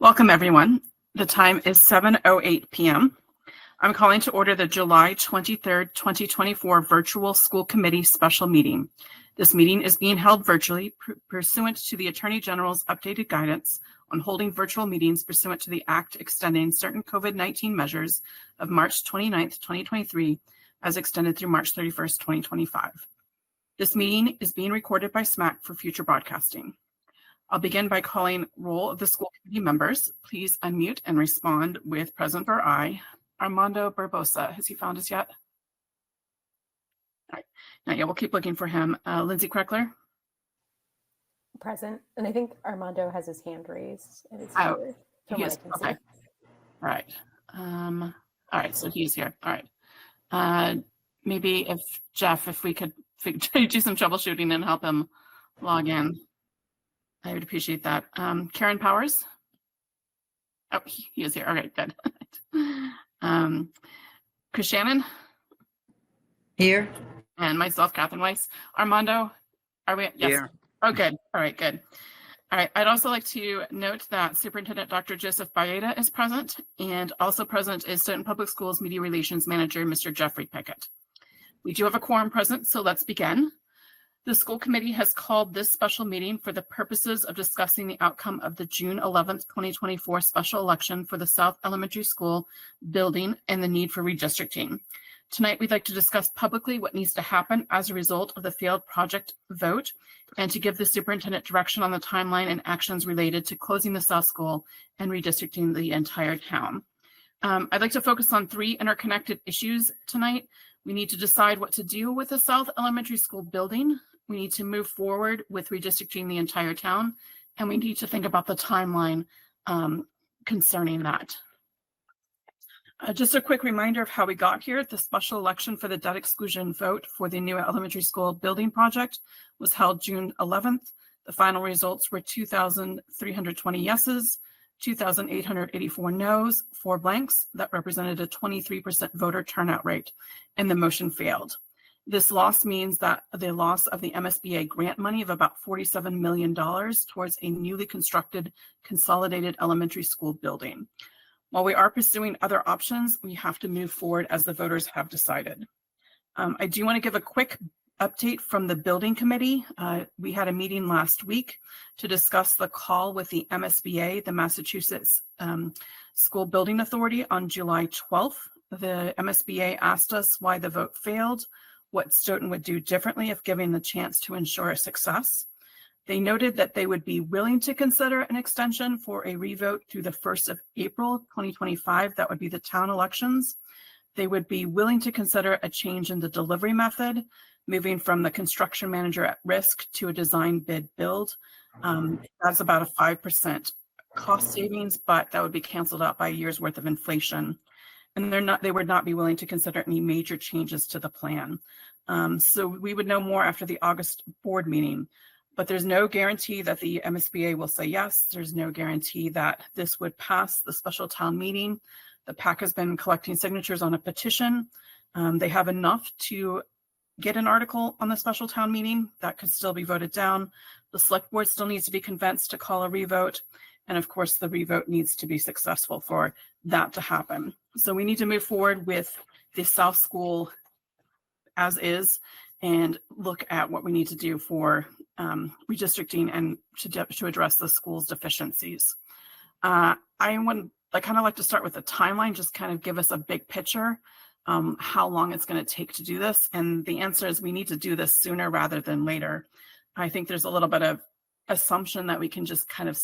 Welcome, everyone. The time is 7:08 p.m. I'm calling to order the July 23rd, 2024 Virtual School Committee Special Meeting. This meeting is being held virtually pursuant to the Attorney General's updated guidance on holding virtual meetings pursuant to the Act extending certain COVID-19 measures of March 29th, 2023, as extended through March 31st, 2025. This meeting is being recorded by SMAC for future broadcasting. I'll begin by calling roll of the school committee members. Please unmute and respond with present or aye. Armando Barbosa, has he found us yet? All right, not yet. We'll keep looking for him. Lindsay Kreckler? Present. And I think Armando has his hand raised. And it's Oh, he is. Okay. All right. All right, so he's here. All right. Maybe if Jeff, if we could do some troubleshooting and help him log in. I would appreciate that. Karen Powers? Oh, he is here. All right, good. Chris Shannon? Here. And myself, Catherine Weiss. Armando, are we? Yes. Here. Oh, good. All right, good. All right, I'd also like to note that Superintendent Dr. Joseph Baeta is present, and also present is Stoughton Public Schools Media Relations Manager, Mr. Jeffrey Pickett. We do have a quorum present, so let's begin. The school committee has called this special meeting for the purposes of discussing the outcome of the June 11th, 2024 special election for the South Elementary School building and the need for redistricting. Tonight, we'd like to discuss publicly what needs to happen as a result of the failed project vote and to give the superintendent direction on the timeline and actions related to closing the South School and redistricting the entire town. I'd like to focus on three interconnected issues tonight. We need to decide what to do with the South Elementary School building. We need to move forward with redistricting the entire town, and we need to think about the timeline concerning that. Just a quick reminder of how we got here. The special election for the debt exclusion vote for the new elementary school building project was held June 11th. The final results were 2,320 yeses, 2,884 noes, 4 blanks. That represented a 23% voter turnout rate, and the motion failed. This loss means that the loss of the MSBA grant money of about $47 million towards a newly constructed consolidated elementary school building. While we are pursuing other options, we have to move forward as the voters have decided. I do want to give a quick update from the building committee. We had a meeting last week to discuss the call with the MSBA, the Massachusetts School Building Authority, on July 12th. The MSBA asked us why the vote failed, what Stoughton would do differently if given the chance to ensure a success. They noted that they would be willing to consider an extension for a revote through the 1st of April, 2025. That would be the town elections. They would be willing to consider a change in the delivery method, moving from the construction manager at risk to a design bid build. That's about a 5% cost savings, but that would be canceled out by a year's worth of inflation. And they would not be willing to consider any major changes to the plan. So we would know more after the August board meeting, but there's no guarantee that the MSBA will say yes. There's no guarantee that this would pass the special town meeting. The PAC has been collecting signatures on a petition. They have enough to get an article on the special town meeting that could still be voted down. The select board still needs to be convinced to call a revote. And of course, the revote needs to be successful for that to happen. So we need to move forward with the South School as is and look at what we need to do for redistricting and to address the school's deficiencies. I kind of like to start with a timeline, just kind of give us a big picture, how long it's going to take to do this. And the answer is we need to do this sooner rather than later. I think there's a little bit of assumption that we can just kind of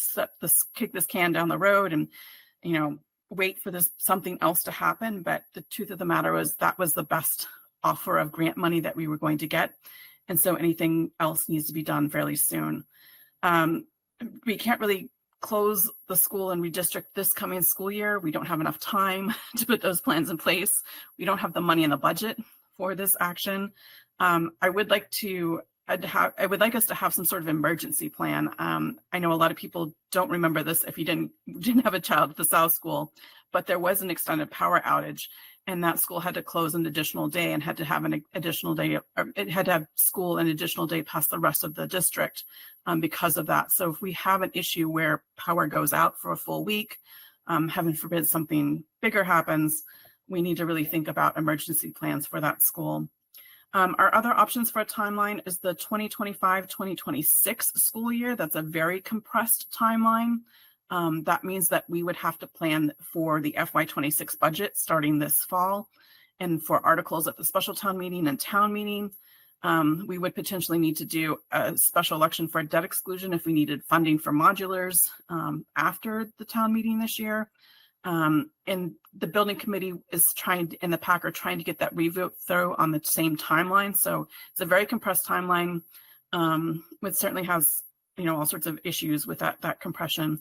kick this can down the road and, wait for something else to happen. But the truth of the matter was that was the best offer of grant money that we were going to get. And so anything else needs to be done fairly soon. We can't really close the school and redistrict this coming school year. We don't have enough time to put those plans in place. We don't have the money in the budget for this action. I would like us to have some sort of emergency plan. I know a lot of people don't remember this if you didn't have a child at the South School, but there was an extended power outage. and that school had to close an additional day and had to have an additional day, or it had to have school an additional day past the rest of the district because of that. So if we have an issue where power goes out for a full week, heaven forbid something bigger happens, we need to really think about emergency plans for that school. Our other options for a timeline is the 2025-2026 school year. That's a very compressed timeline. That means that we would have to plan for the FY26 budget starting this fall, and for articles at the special town meeting and town meeting. We would potentially need to do a special election for a debt exclusion if we needed funding for modulars after the town meeting this year. And the building committee is trying to, and the PAC are trying to get that revote through on the same timeline. So it's a very compressed timeline, which certainly has, all sorts of issues with that compression.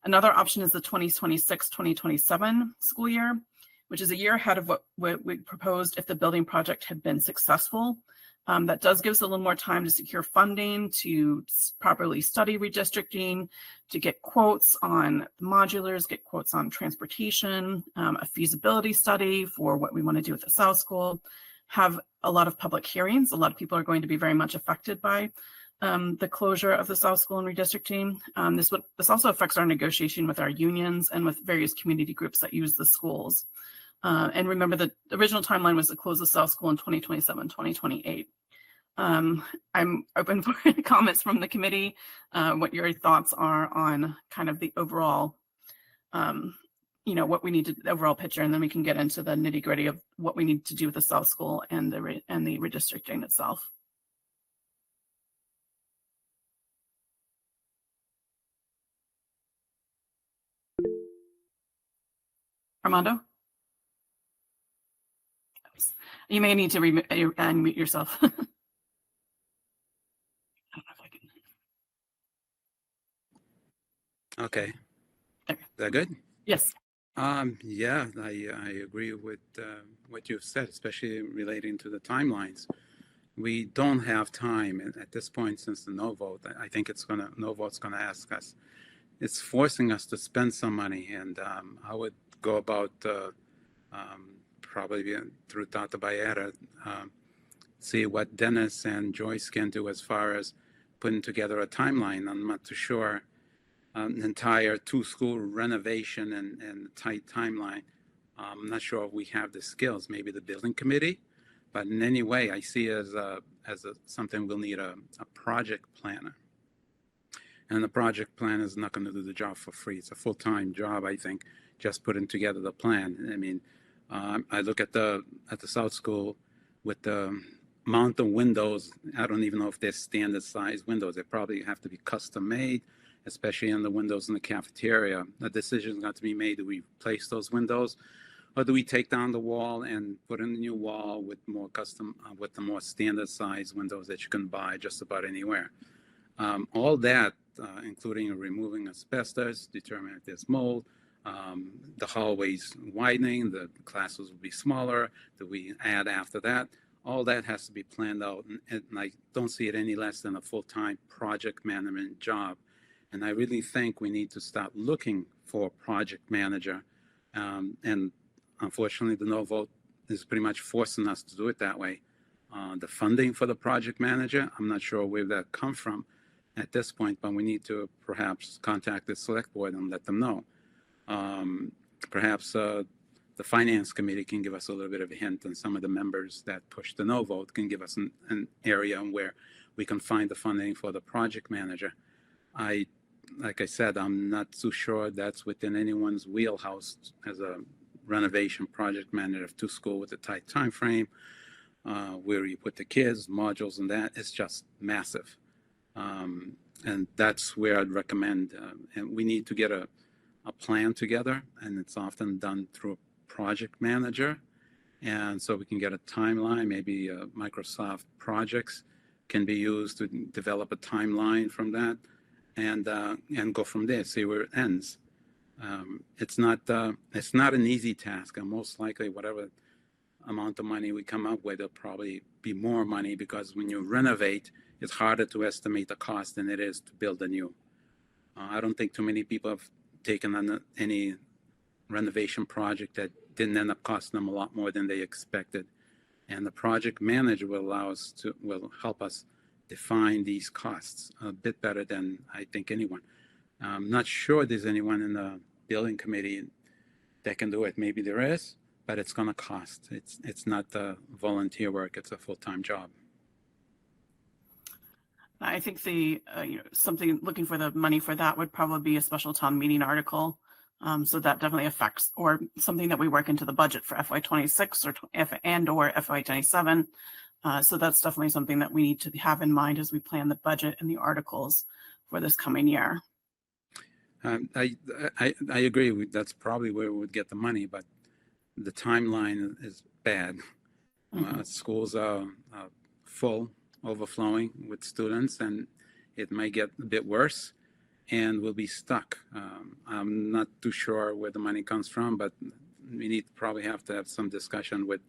Another option is the 2026-2027 school year, which is a year ahead of what we proposed if the building project had been successful. That does give us a little more time to secure funding, to properly study redistricting, to get quotes on modulars, get quotes on transportation, a feasibility study for what we want to do with the South School, have a lot of public hearings. A lot of people are going to be very much affected by the closure of the South School and redistricting. This also affects our negotiation with our unions and with various community groups that use the schools. And remember, the original timeline was to close the South School in 2027, 2028. I'm open for comments from the committee, what your thoughts are on kind of the overall, what we need to, the overall picture, and then we can get into the nitty gritty of what we need to do with the South School and the redistricting itself. Armando? You may need to unmute yourself. I don't know if I can. Okay. Okay. Is that good? Yes. Yeah, I agree with what you've said, especially relating to the timelines. We don't have time at this point since the no vote. I think no vote's gonna ask us. It's forcing us to spend some money, and I would go about probably through Dr. Bayetta, see what Dennis and Joyce can do as far as putting together a timeline. I'm not too sure an entire two-school renovation and tight timeline. I'm not sure if we have the skills, maybe the building committee, but in any way, I see it as something we'll need a project planner. And the project planner is not going to do the job for free. It's a full-time job, I think, just putting together the plan. I mean, I look at the South School with the amount of windows. I don't even know if they're standard size windows. They probably have to be custom made, especially on the windows in the cafeteria. The decision is going to be made: do we replace those windows, or do we take down the wall and put in a new wall with more custom, with the more standard size windows that you can buy just about anywhere? All that, including removing asbestos, determine if there's mold, the hallways widening, the classes will be smaller. Do we add after that? All that has to be planned out, and I don't see it any less than a full-time project management job. And I really think we need to start looking for a project manager. And unfortunately, the no vote is pretty much forcing us to do it that way. The funding for the project manager, I'm not sure where that come from at this point, but we need to perhaps contact the select board and let them know. Perhaps the finance committee can give us a little bit of a hint, and some of the members that push the no vote can give us an area where we can find the funding for the project manager. Like I said, I'm not too sure that's within anyone's wheelhouse as a renovation project manager to school with a tight time frame, where you put the kids, modules, and that. It's just massive. And that's where I'd recommend, and we need to get a plan together, and it's often done through a project manager. And so we can get a timeline, maybe Microsoft projects can be used to develop a timeline from that, and go from there, see where it ends. It's not an easy task, and most likely whatever amount of money we come up with, there'll probably be more money, because when you renovate, it's harder to estimate the cost than it is to build a new. I don't think too many people have taken on any renovation project that didn't end up costing them a lot more than they expected. And the project manager will help us define these costs a bit better than I think anyone. I'm not sure there's anyone in the building committee that can do it. Maybe there is, but it's going to cost. It's not volunteer work. It's a full-time job. I think something looking for the money for that would probably be a special town meeting article. So that definitely affects, or something that we work into the budget for FY26 or FY27. So that's definitely something that we need to have in mind as we plan the budget and the articles for this coming year. I agree. That's probably where we would get the money, but the timeline is bad. Schools are full, overflowing with students, and it might get a bit worse, and we'll be stuck. I'm not too sure where the money comes from, but we need probably have to have some discussion with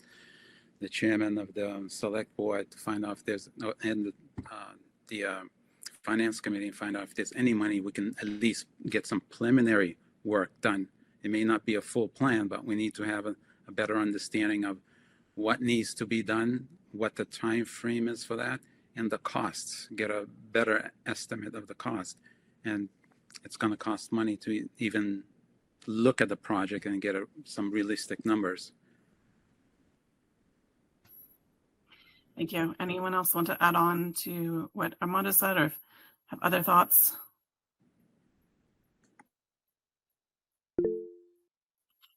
the chairman of the select board to find out if there's, and the finance committee, and find out if there's any money we can at least get some preliminary work done. It may not be a full plan, but we need to have a better understanding of what needs to be done, what the time frame is for that, and the costs. Get a better estimate of the cost. And it's going to cost money to even look at the project and get some realistic numbers. Thank you. Anyone else want to add on to what Armando said or have other thoughts?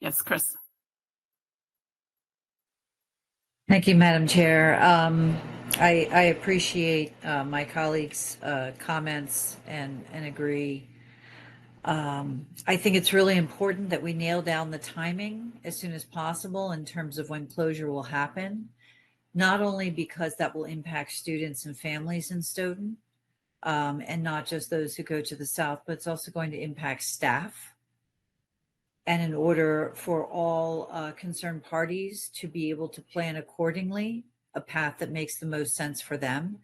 Yes, Chris. Thank you, Madam Chair. I appreciate my colleagues' comments and agree. I think it's really important that we nail down the timing as soon as possible in terms of when closure will happen, not only because that will impact students and families in Stoughton, and not just those who go to the south, but it's also going to impact staff. And in order for all concerned parties to be able to plan accordingly, a path that makes the most sense for them,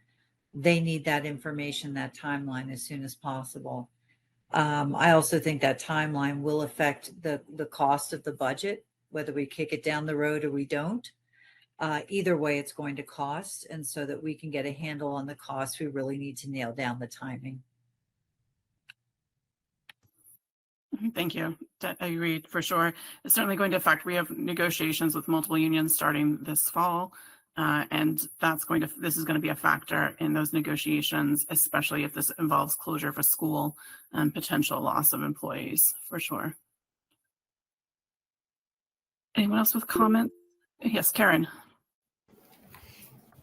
they need that information, that timeline as soon as possible. I also think that timeline will affect the cost of the budget, whether we kick it down the road or we don't. Either way, it's going to cost. And so that we can get a handle on the cost, we really need to nail down the timing. Thank you. I agree for sure. It's certainly going to affect. We have negotiations with multiple unions starting this fall. And this is going to be a factor in those negotiations, especially if this involves closure of a school and potential loss of employees, for sure. Anyone else with comment? Yes, Karen.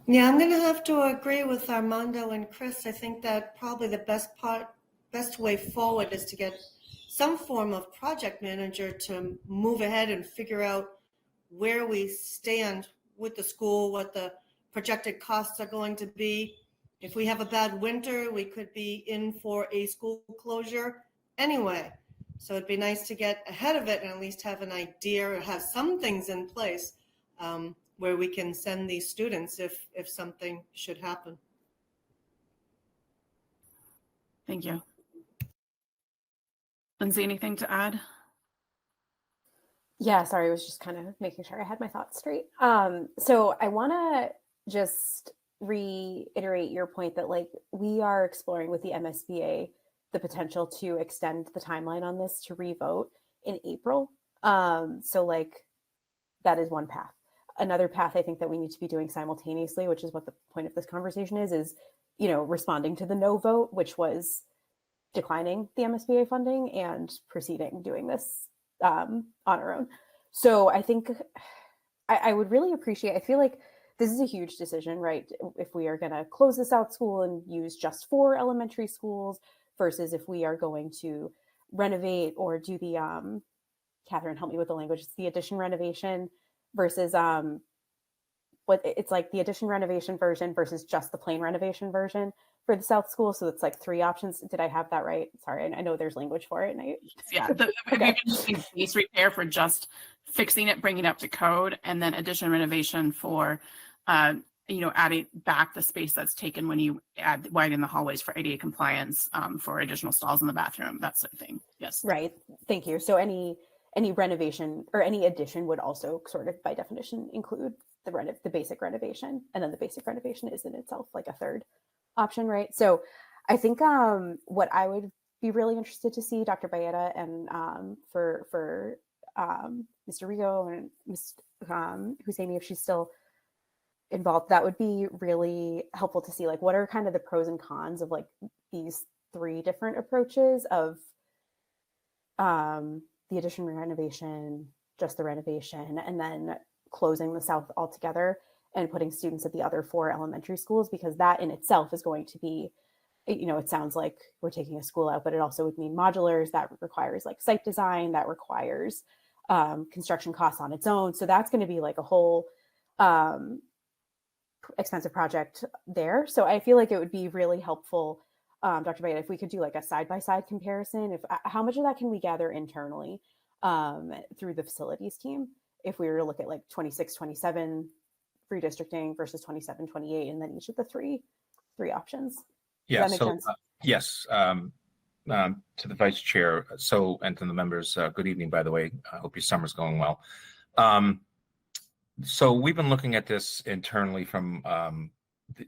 Yeah, I'm going to have to agree with Armando and Chris. I think that probably the best way forward is to get some form of project manager to move ahead and figure out where we stand with the school, what the projected costs are going to be. If we have a bad winter, we could be in for a school closure anyway. So it'd be nice to get ahead of it and at least have an idea or have some things in place where we can send these students if something should happen. Thank you. Lindsay, anything to add? Yeah, sorry, I was just kind of making sure I had my thoughts straight. So I want to just reiterate your point that we are exploring with the MSBA the potential to extend the timeline on this to revote in April. So that is one path. Another path I think that we need to be doing simultaneously, which is what the point of this conversation is responding to the no vote, which was declining the MSBA funding and proceeding doing this on our own. So I think I would really appreciate, I feel like this is a huge decision, right? If we are going to close the South School and use just 4 elementary schools versus if we are going to renovate or do the, Catherine, help me with the language, it's the addition renovation versus what it's like the addition renovation version versus just the plain renovation version for the South School. So it's 3 options. Did I have that right? Sorry, I know there's language for it. Okay. Base repair for just fixing it, bringing it up to code, and then addition renovation for, adding back the space that's taken when you widen the hallways for ADA compliance, for additional stalls in the bathroom, that sort of thing. Yes. Right. Thank you. So any renovation or any addition would also sort of by definition include the basic renovation, and then the basic renovation is in itself like a third option, right? So I think what I would be really interested to see, Dr. Baeta, and for Mr. Rigo and Ms. Husseini, if she's still involved, that would be really helpful to see, like, what are kind of the pros and cons of like these three different approaches of the addition renovation, just the renovation, and then closing the South altogether and putting students at the other 4 elementary schools, because that in itself is going to be, you know, it sounds like we're taking a school out, but it also would mean modulars. That requires like site design, that requires construction costs on its own. So that's going to be like a whole expensive project there. So I feel like it would be really helpful, Dr. Baeta, if we could do like a side-by-side comparison, if how much of that can we gather internally through the facilities team, if we were to look at like 26, 27 redistricting versus 27, 28, and then each of the three options. Yeah, Does that make sense? Yes, to the vice chair, and to the members, good evening, by the way. I hope your summer's going well. So we've been looking at this internally from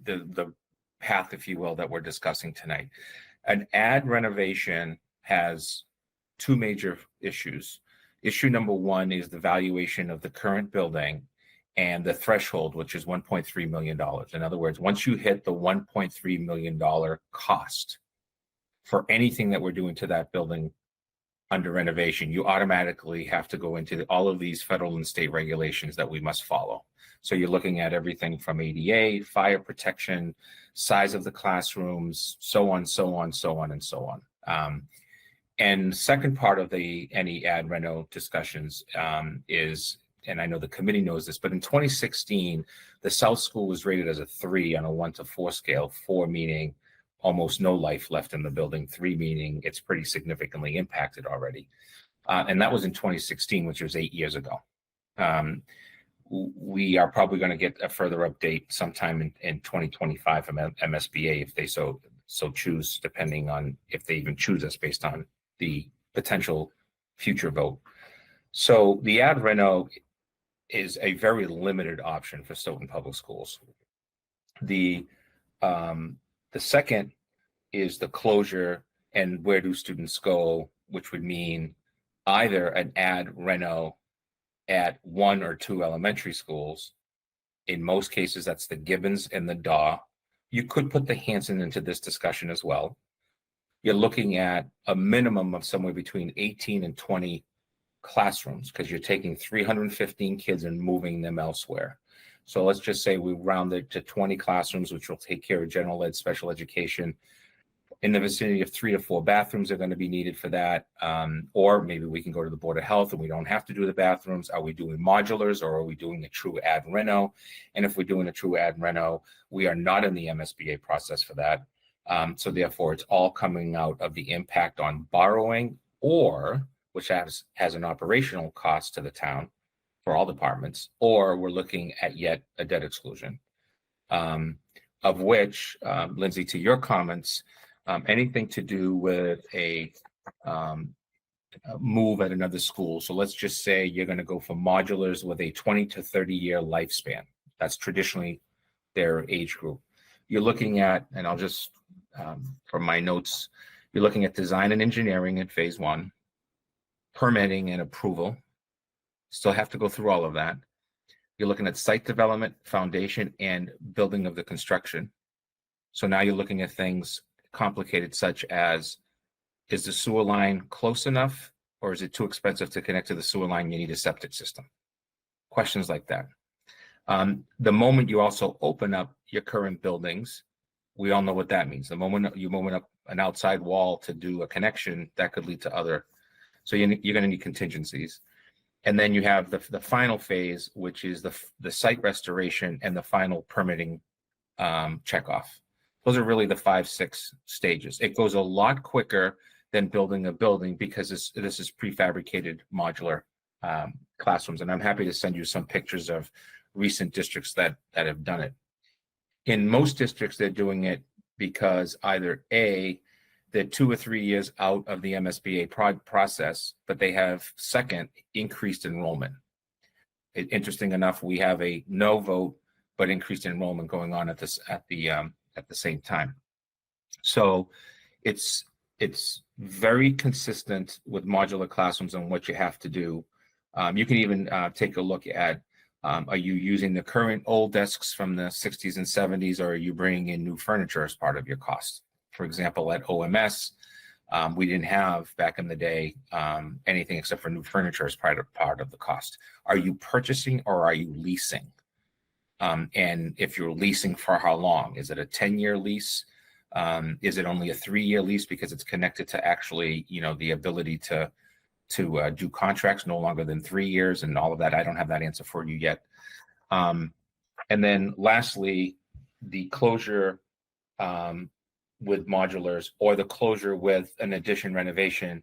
the path, if you will, that we're discussing tonight. An ad renovation has 2 major issues. Issue number 1 is the valuation of the current building and the threshold, which is $1.3 million. In other words, once you hit the $1.3 million cost for anything that we're doing to that building under renovation, you automatically have to go into all of these federal and state regulations that we must follow. So you're looking at everything from ADA, fire protection, size of the classrooms, so on, so on, so on, and so on. And second part of any ad reno discussions is, and I know the committee knows this, but in 2016, the South School was rated as a 3 on a 1 to 4 scale, 4 meaning almost no life left in the building, 3 meaning it's pretty significantly impacted already. And that was in 2016, which was 8 years ago. We are probably going to get a further update sometime in 2025 from MSBA if they so choose, depending on if they even choose us based on the potential future vote. So the ad reno is a very limited option for Stoughton Public Schools. The second is the closure and where do students go, which would mean either an ad reno at 1 or 2 elementary schools. In most cases, that's the Gibbons and the Daw. You could put the Hanson into this discussion as well. You're looking at a minimum of somewhere between 18 and 20 classrooms, because you're taking 315 kids and moving them elsewhere. So let's just say we round it to 20 classrooms, which will take care of general ed, special education. In the vicinity of 3 to 4 bathrooms are going to be needed for that. Or maybe we can go to the Board of Health and we don't have to do the bathrooms. Are we doing modulars, or are we doing a true ad reno? And if we're doing a true ad reno, we are not in the MSBA process for that. So therefore, it's all coming out of the impact on borrowing, or which has an operational cost to the town for all departments, or we're looking at yet a debt exclusion, of which, Lindsay, to your comments, anything to do with a move at another school. So let's just say you're going to go for modulars with a 20 to 30 year lifespan. That's traditionally their age group. You're looking at, and I'll just, from my notes, you're looking at design and engineering in phase 1, permitting and approval. Still have to go through all of that. You're looking at site development, foundation, and building of the construction. So now you're looking at things complicated, such as, is the sewer line close enough, or is it too expensive to connect to the sewer line? You need a septic system. Questions like that. The moment you also open up your current buildings, we all know what that means. The moment you open up an outside wall to do a connection, that could lead to other. So you're going to need contingencies. And then you have the final phase, which is the site restoration and the final permitting checkoff. Those are really the 5-6 stages. It goes a lot quicker than building a building because this is prefabricated modular classrooms. And I'm happy to send you some pictures of recent districts that have done it. In most districts, they're doing it because either A, they're 2 or 3 years out of the MSBA process, but they have second increased enrollment. Interesting enough, we have a no vote, but increased enrollment going on at the same time. So it's very consistent with modular classrooms on what you have to do. You can even take a look at, are you using the current old desks from the 60s and 70s, or are you bringing in new furniture as part of your cost? For example, at OMS, we didn't have back in the day anything except for new furniture as part of the cost. Are you purchasing or are you leasing? And if you're leasing, for how long? Is it a 10-year lease? Is it only a 3-year lease because it's connected to actually, the ability to do contracts no longer than 3 years and all of that? I don't have that answer for you yet. And then lastly, the closure with modulars, or the closure with an addition renovation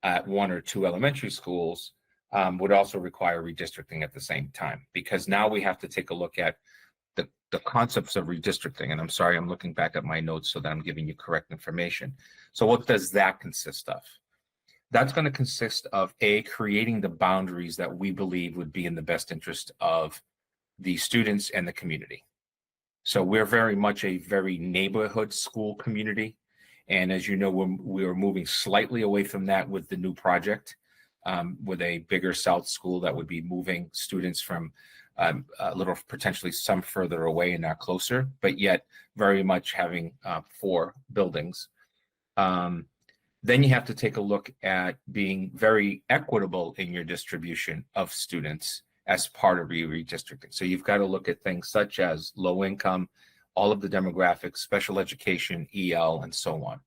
at 1 or 2 elementary schools would also require redistricting at the same time, because now we have to take a look at the concepts of redistricting. And I'm sorry, I'm looking back at my notes so that I'm giving you correct information. So what does that consist of? That's going to consist of creating the boundaries that we believe would be in the best interest of the students and the community. So we're very much a very neighborhood school community. And as you know, we're moving slightly away from that with the new project, with a bigger South school that would be moving students from a little, potentially some further away and not closer, but yet very much having 4 buildings. Then you have to take a look at being very equitable in your distribution of students as part of your redistricting. So you've got to look at things such as low income, all of the demographics, special education, EL, and so on.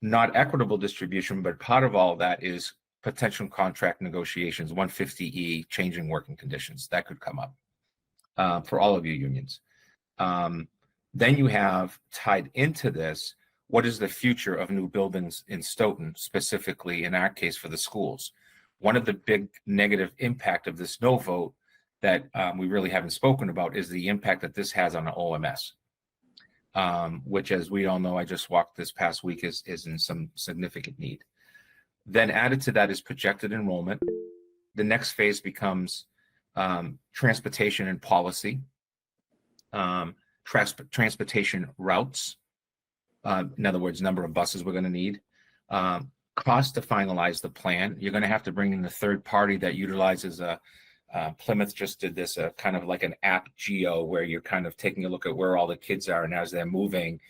Not equitable distribution, but part of all that is potential contract negotiations, 150E, changing working conditions. That could come up for all of your unions. Then you have, tied into this, what is the future of new buildings in Stoughton, specifically in our case for the schools? One of the big negative impact of this no vote that we really haven't spoken about is the impact that this has on the OMS, which, as we all know, I just walked this past week, is in some significant need. Then added to that is projected enrollment. The next phase becomes transportation and policy, transportation routes. In other words, number of buses we're going to need. Cost to finalize the plan. You're going to have to bring in a third party that utilizes Plymouth just did this, kind of like an app geo, where you're kind of taking a look at where all the kids are, and as they're moving,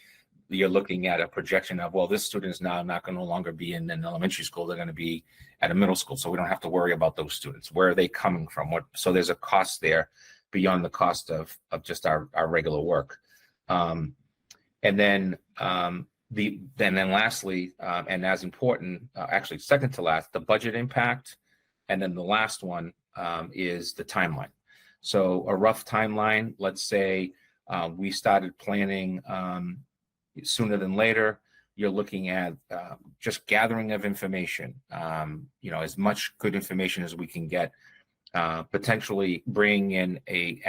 you're looking at a projection of, well, this student is now not going to no longer be in an elementary school, they're going to be at a middle school, so we don't have to worry about those students. Where are they coming from? So there's a cost there beyond the cost of just our regular work. And then lastly, and as important, actually second to last, the budget impact. And then the last one is the timeline. So a rough timeline, let's say we started planning sooner than later. You're looking at just gathering of information, as much good information as we can get, potentially bring in a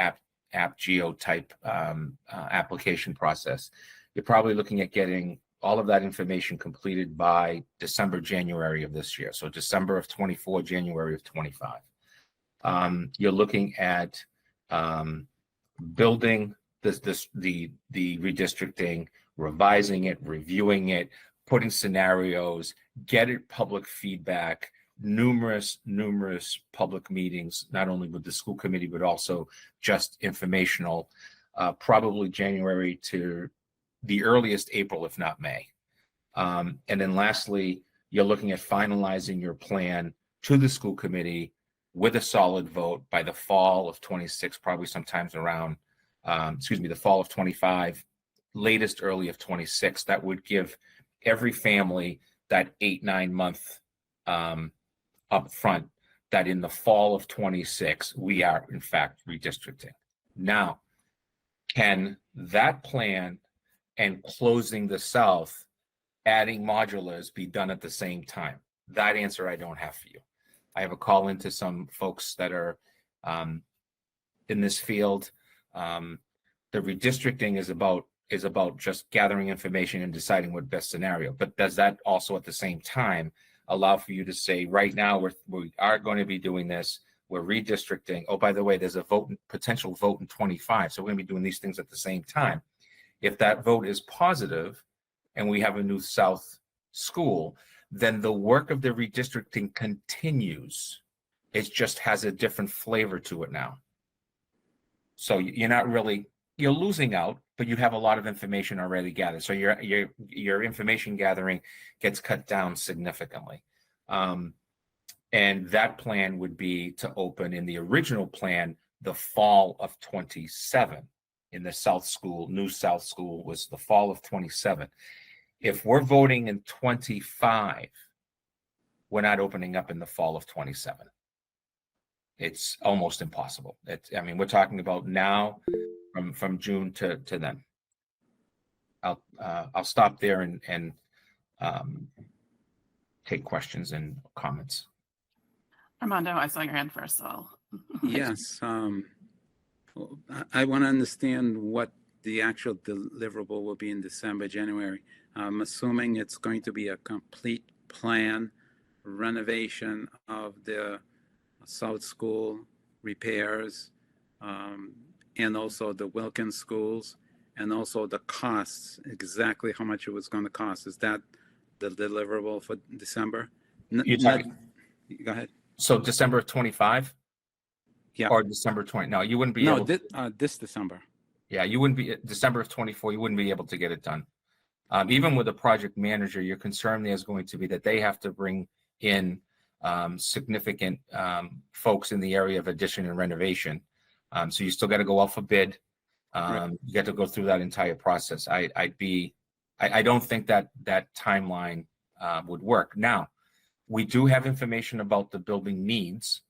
app geo type application process. You're probably looking at getting all of that information completed by December, January of this year. So December of 24, January of 25. You're looking at building the redistricting, revising it, reviewing it, putting scenarios, get it public feedback, numerous public meetings, not only with the school committee, but also just informational, probably January to the earliest April, if not May. And then lastly, you're looking at finalizing your plan to the school committee with a solid vote by the fall of 26, probably sometimes around, the fall of 25, latest early of 26. That would give every family that 8-9 month up front, that in the fall of 26, we are in fact redistricting. Now, can that plan and closing the South, adding modulars, be done at the same time? That answer I don't have for you. I have a call into some folks that are in this field. The redistricting is about is about just gathering information and deciding what best scenario. But does that also at the same time allow for you to say, right now we are going to be doing this, we're redistricting. Oh, by the way, there's a potential vote in 25. So we're going to be doing these things at the same time. If that vote is positive and we have a new South school, then the work of the redistricting continues. It just has a different flavor to it now. So you're not really, you're losing out, but you have a lot of information already gathered. So your information gathering gets cut down significantly. And that plan would be to open in the original plan, the fall of 27 in the South School, new South School was the fall of 27. If we're voting in 25, we're not opening up in the fall of 27. It's almost impossible. I mean, we're talking about now from June to then. I'll stop there and take questions and comments. Armando, I saw your hand first, so I'll Yes. I want to understand what the actual deliverable will be in December, January. I'm assuming it's going to be a complete plan renovation of the South School repairs, and also the Wilkins schools, and also the costs, exactly how much it was going to cost. Is that the deliverable for December? You're talking, go ahead. So December of 25? Yeah. Or December 20? No, you wouldn't be able to. This December. Yeah, you wouldn't be, December of 24, you wouldn't be able to get it done. Even with a project manager, your concern there is going to be that they have to bring in significant folks in the area of addition and renovation. So you still got to go out for bid. Right. You got to go through that entire process. I don't think that timeline would work. Now, we do have information about the building needs,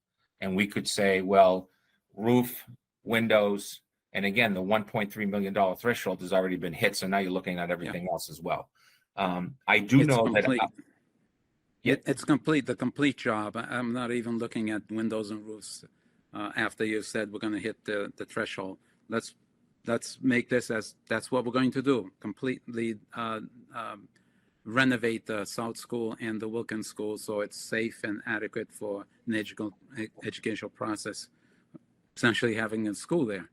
and we could say, well, roof, windows, and again, the $1.3 million threshold has already been hit. So now you're looking at everything else as well. I do It's know complete. that It's complete, the complete job. I'm not even looking at windows and roofs after you said we're going to hit the threshold. Let's make this as that's what we're going to do. Completely renovate the South School and the Wilkins School so it's safe and adequate for an educational process, essentially having a school there.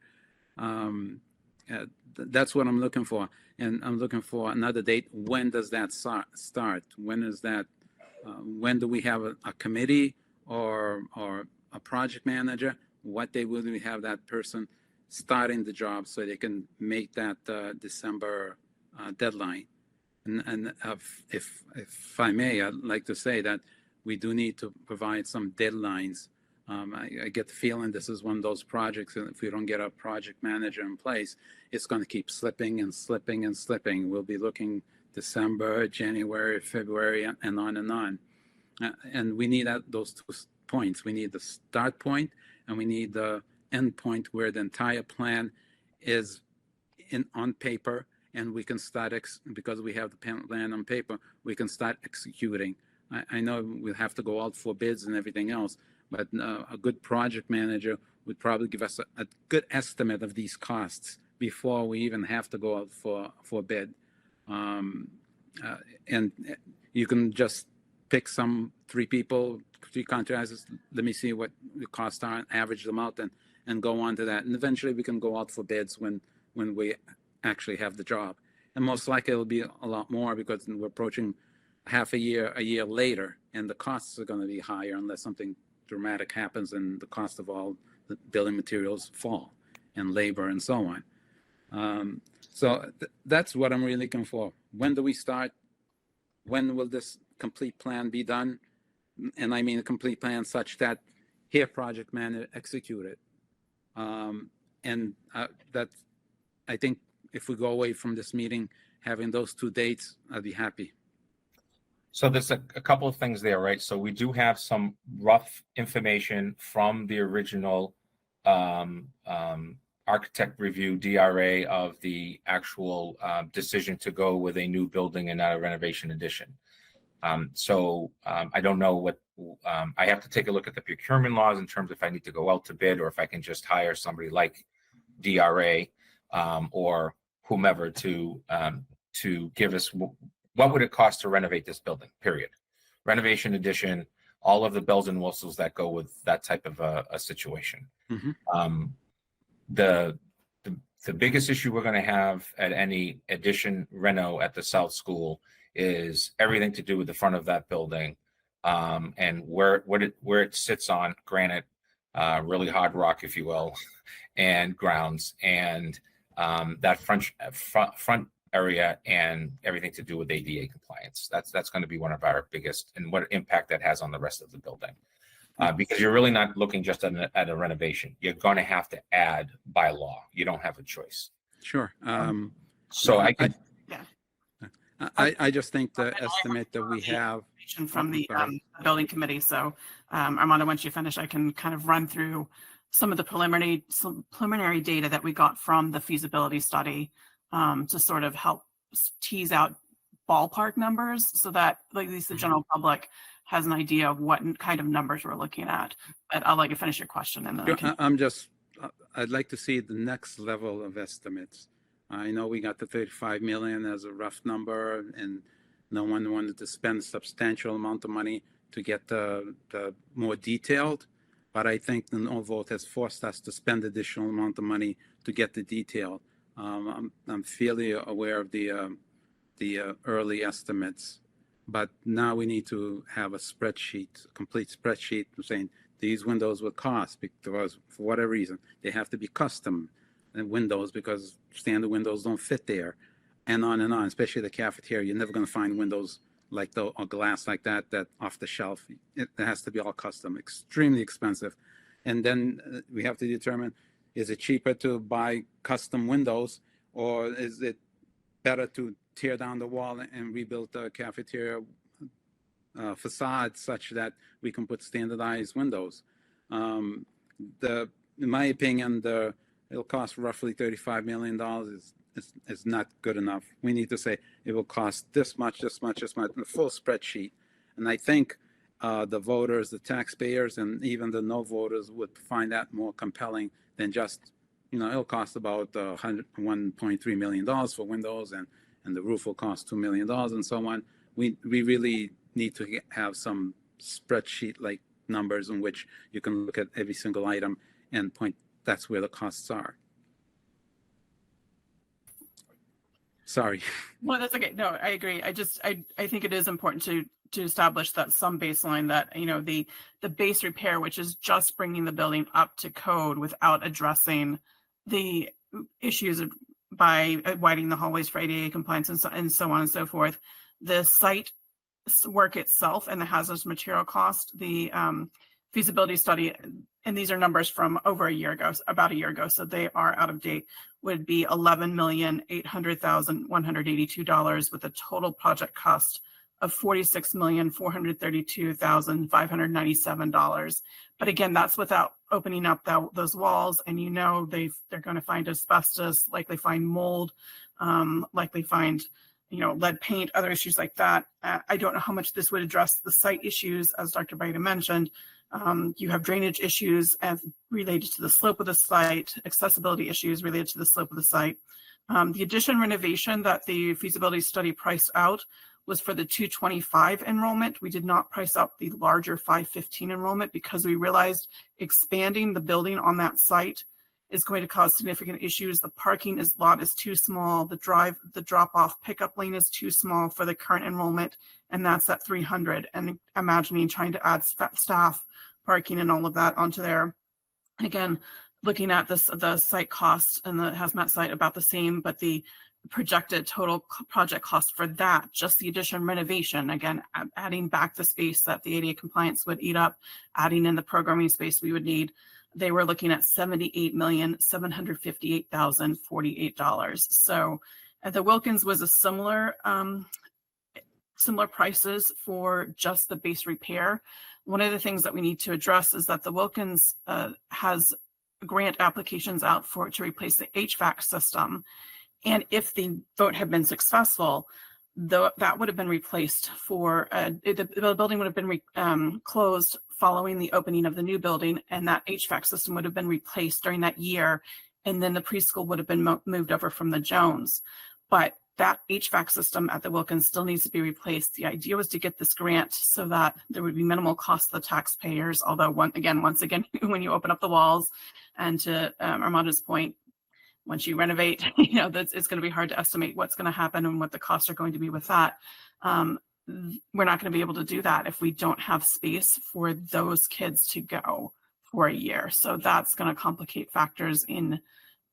That's what I'm looking for. And I'm looking for another date. When does that start? When is that? When do we have a committee or a project manager? What day will we have that person starting the job so they can make that December deadline? And if I may, I'd like to say that we do need to provide some deadlines. I get the feeling this is one of those projects, and if we don't get a project manager in place, it's going to keep slipping and slipping and slipping. We'll be looking December, January, February, and on and on. And we need those 2 points. We need the start point, and we need the end point where the entire plan is on paper, and we can start, because we have the plan on paper, we can start executing. I know we'll have to go out for bids and everything else, but a good project manager would probably give us a good estimate of these costs before we even have to go out for bid. And you can just pick 3 contractors, let me see what the costs are, and average them out and go on to that. And eventually we can go out for bids when we actually have the job. And most likely it'll be a lot more because we're approaching a year later, and the costs are going to be higher unless something dramatic happens and the cost of all the building materials fall and labor and so on. So that's what I'm really looking for. When do we start? When will this complete plan be done? And I mean a complete plan such that here project manager execute it. And that I think if we go away from this meeting, having those 2 dates, I'd be happy. So there's a couple of things there, right? So we do have some rough information from the original architect review, DRA, of the actual decision to go with a new building and not a renovation addition. I don't know what, I have to take a look at the procurement laws in terms of if I need to go out to bid or if I can just hire somebody like DRA or whomever to give us what would it cost to renovate this building, period. Renovation, addition, all of the bells and whistles that go with that type of a situation. The biggest issue we're going to have at any addition reno at the South School is everything to do with the front of that building, and where it sits on granite, really hard rock, if you will, and grounds, and that front area, and everything to do with ADA compliance. That's going to be one of our biggest, and what impact that has on the rest of the building. Because you're really not looking just at a renovation. You're going to have to add by law. You don't have a choice. Sure. So I just think the estimate that we have from the building committee. So Armando, once you finish, I can kind of run through some of the preliminary data that we got from the feasibility study to sort of help tease out ballpark numbers so that at least the general public has an idea of what kind of numbers we're looking at. But I'll let you finish your question. And then I'd like to see the next level of estimates. I know we got the 35 million as a rough number, and no one wanted to spend a substantial amount of money to get the more detailed. But I think the no vote has forced us to spend additional amount of money to get the detail. I'm fairly aware of the early estimates, but now we need to have a complete spreadsheet saying these windows will cost, because for whatever reason they have to be custom windows because standard windows don't fit there, and on, especially the cafeteria. You're never going to find windows like or glass like that off the shelf. It has to be all custom, extremely expensive. And then we have to determine, is it cheaper to buy custom windows, or is it better to tear down the wall and rebuild the cafeteria facade such that we can put standardized windows? In my opinion, it'll cost roughly $35 million is not good enough. We need to say it will cost this much, the full spreadsheet. And I think the voters, the taxpayers, and even the no voters would find that more compelling than just, it'll cost about $1.3 million for windows, and the roof will cost $2 million and so on. We really need to have some spreadsheet-like numbers in which you can look at every single item and point, that's where the costs are. Sorry. Well, that's okay. No, I agree. I think it is important to establish that some baseline, that, the base repair, which is just bringing the building up to code without addressing the issues by widening the hallways for ADA compliance and so on and so forth. The site work itself and the hazardous material cost, the feasibility study, and these are numbers from over a year ago, about a year ago, so they are out of date, would be $11,800,182 with a total project cost of $46,432,597. But again, that's without opening up those walls, and they're going to find asbestos, likely find mold, likely find lead paint, other issues like that. I don't know how much this would address the site issues, as Dr. Baida mentioned. You have drainage issues as related to the slope of the site, accessibility issues related to the slope of the site. The addition renovation that the feasibility study priced out was for the 225 enrollment. We did not price out the larger 515 enrollment because we realized expanding the building on that site is going to cause significant issues. The parking lot is too small. The drop-off pickup lane is too small for the current enrollment, and that's at 300. And imagining trying to add staff, parking, and all of that onto there. And again, looking at the site cost and the hazmat site about the same, but the projected total project cost for that, just the addition renovation, again, adding back the space that the ADA compliance would eat up, adding in the programming space we would need, they were looking at $78,758,048. So the Wilkins was a similar prices for just the base repair. One of the things that we need to address is that the Wilkins has grant applications out to replace the HVAC system. And if the vote had been successful, that would have been replaced the building would have been closed following the opening of the new building, and that HVAC system would have been replaced during that year. and then the preschool would have been moved over from the Jones. But that HVAC system at the Wilkins still needs to be replaced. The idea was to get this grant so that there would be minimal cost to the taxpayers. Although once again, when you open up the walls, and to Armando's point, once you renovate, it's going to be hard to estimate what's going to happen and what the costs are going to be with that. We're not going to be able to do that if we don't have space for those kids to go for a year. So that's going to complicate factors in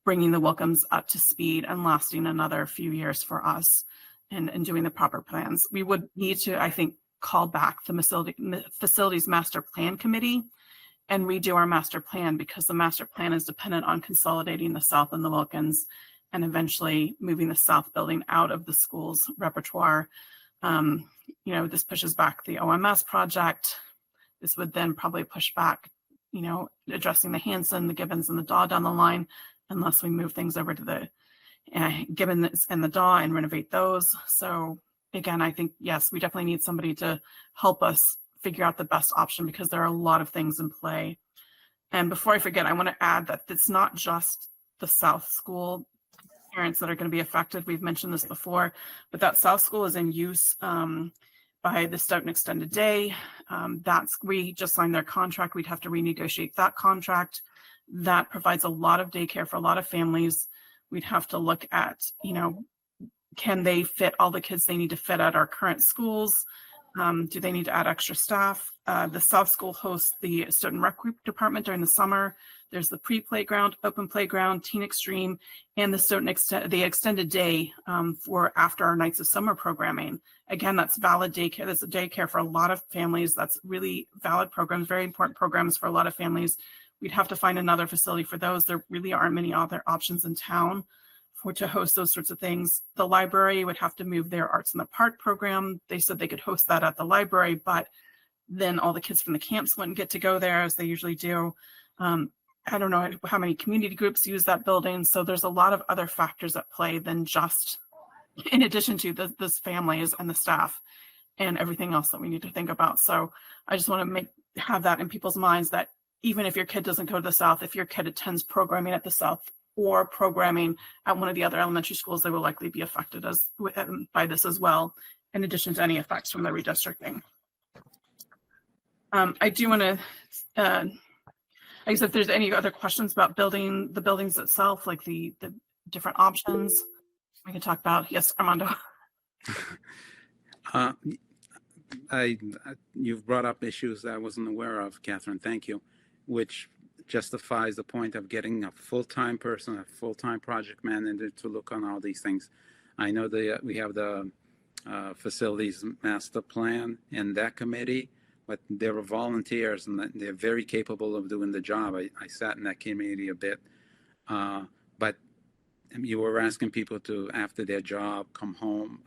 bringing the Wilkins up to speed and lasting another few years for us and doing the proper plans. We would need to, I think, call back the facilities master plan committee and redo our master plan, because the master plan is dependent on consolidating the South and the Wilkins and eventually moving the South building out of the school's repertoire. This pushes back the OMS project. This would then probably push back, addressing the Hanson, the Gibbons, and the Daw down the line, unless we move things over to the Gibbons and the Daw and renovate those. So again, I think, yes, we definitely need somebody to help us figure out the best option, because there are a lot of things in play. And before I forget, I want to add that it's not just the South School parents that are going to be affected. We've mentioned this before, but that South School is in use by the Stoughton Extended Day. We just signed their contract. We'd have to renegotiate that contract. That provides a lot of daycare for a lot of families. We'd have to look at, can they fit all the kids they need to fit at our current schools? Do they need to add extra staff? The South School hosts the Stoughton Rec Department during the summer. There's the pre-playground, open playground, Teen Extreme, and the Stoughton Extended Day for after our Nights of Summer programming. Again, that's valid daycare. That's a daycare for a lot of families. That's really valid programs, very important programs for a lot of families. We'd have to find another facility for those. There really aren't many other options in town to host those sorts of things. The library would have to move their Arts in the Park program. They said they could host that at the library, but then all the kids from the camps wouldn't get to go there as they usually do. I don't know how many community groups use that building. So there's a lot of other factors at play than just, in addition to this families and the staff and everything else that we need to think about. So I just want to have that in people's minds, that even if your kid doesn't go to the South, if your kid attends programming at the South or programming at one of the other elementary schools, they will likely be affected by this as well, in addition to any effects from the redistricting. I do want to, I guess if there's any other questions about the buildings itself, like the different options, we can talk about. Yes, Armando. You've brought up issues that I wasn't aware of, Catherine. Thank you, which justifies the point of getting a full-time person, a full-time project manager to look on all these things. I know we have the facilities master plan in that committee, but they're volunteers and they're very capable of doing the job. I sat in that committee a bit, but you were asking people to, after their job, come home,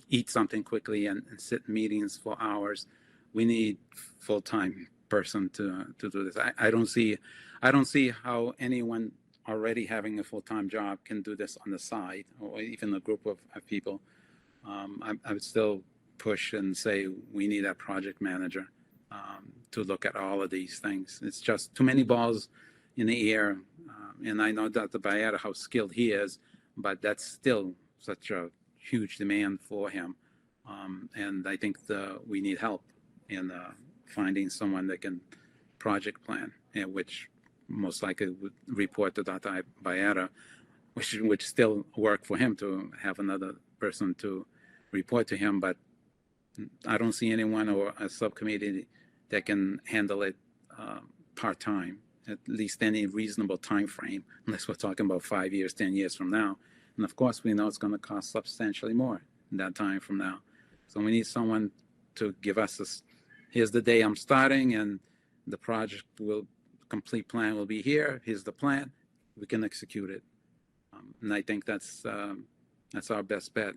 eat something quickly and sit in meetings for hours. We need full-time person to do this. I don't see how anyone already having a full-time job can do this on the side, or even a group of people. I would still push and say we need a project manager to look at all of these things. It's just too many balls in the air. And I know Dr. Bayetta, how skilled he is, but that's still such a huge demand for him. And I think we need help in finding someone that can project plan, which most likely would report to Dr. Bayetta, which would still work for him to have another person to report to him. But I don't see anyone or a subcommittee that can handle it part-time, at least any reasonable time frame, unless we're talking about 5 years, 10 years from now. And of course, we know it's going to cost substantially more in that time from now. So we need someone to give us this, here's the day I'm starting, and the project complete plan will be here. Here's the plan. We can execute it. And I think that's our best bet,